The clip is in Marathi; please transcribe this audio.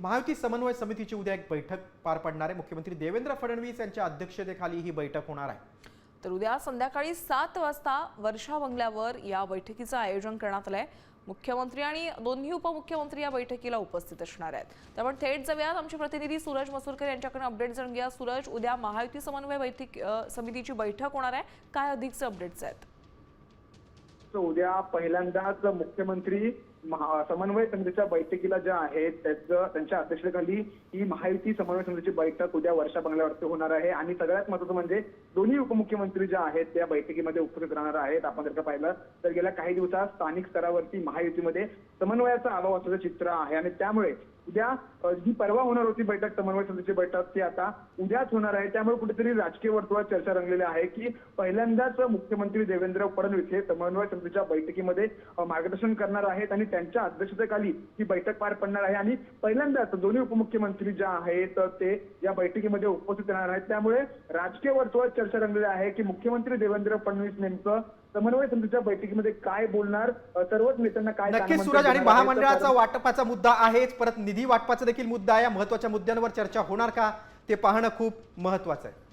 महायुती समन्वय समितीची उद्या एक बैठक पार पडणार आहे। मुख्यमंत्री देवेंद्र फडणवीस यांच्या अध्यक्षतेखाली ही बैठक होणार आहे। तर उद्या संध्याकाळी 7 वाजता वर्षा बंगल्यावर या बैठकीचं आयोजन करण्यात आलंय। मुख्यमंत्री आणि दोन्ही उपमुख्यमंत्री या बैठकीला उपस्थित असणार आहेत। त्यामुळे थेट जाऊयात आमचे प्रतिनिधी सूरज मसूरकर यांच्याकडून अपडेट जाणून घ्या। सूरज, उद्या महायुती समन्वय समितीची बैठक होणार आहे, काय अधिकचे अपडेट्स आहेत? उद्या पहिल्यांदाच मुख्यमंत्री समन्वय समितीच्या बैठकीला ज्या आहेत त्यांच्या अध्यक्षतेखाली ही महायुती समन्वय समितीची बैठक उद्या वर्षा बंगल्यावरती होणार आहे। आणि सगळ्यात महत्त्वाचं म्हणजे दोन्ही उपमुख्यमंत्री ज्या आहेत त्या बैठकीमध्ये उपस्थित राहणार आहेत। आपण जर का पाहिलं तर गेल्या काही दिवसात स्थानिक स्तरावरती महायुतीमध्ये समन्वयाचा अभाव असल्याचं चित्र आहे आणि त्यामुळे उद्या जी परवा होणार होती बैठक समन्वय समितीची बैठक ती आता उद्याच होणार आहे। त्यामुळे कुठेतरी राजकीय वर्तुळात चर्चा रंगलेली आहे की पहिल्यांदाच मुख्यमंत्री देवेंद्र फडणवीस हे समन्वय समितीच्या बैठकीमध्ये मार्गदर्शन करणार आहेत आणि त्यांच्या अध्यक्षतेखाली ही बैठक पार पडणार आहे। आणि पहिल्यांदाच दोन्ही उपमुख्यमंत्री ज्या आहेत ते या बैठकीमध्ये उपस्थित राहणार आहेत। त्यामुळे राजकीय वर्तुळात चर्चा रंगलेली आहे की मुख्यमंत्री देवेंद्र फडणवीस नेमकं समन्वय समितीच्या बैठकीमध्ये काय बोलणार, सर्वच नेत्यांना काय नक्कीच सूरज, आणि महामंडळाचा वाटपाचा मुद्दा आहेच, परत निधी वाटपाचा देखील मुद्दा आहे। या महत्त्वाच्या मुद्द्यांवर चर्चा होणार का ते पाहणं खूप महत्त्वाचं आहे।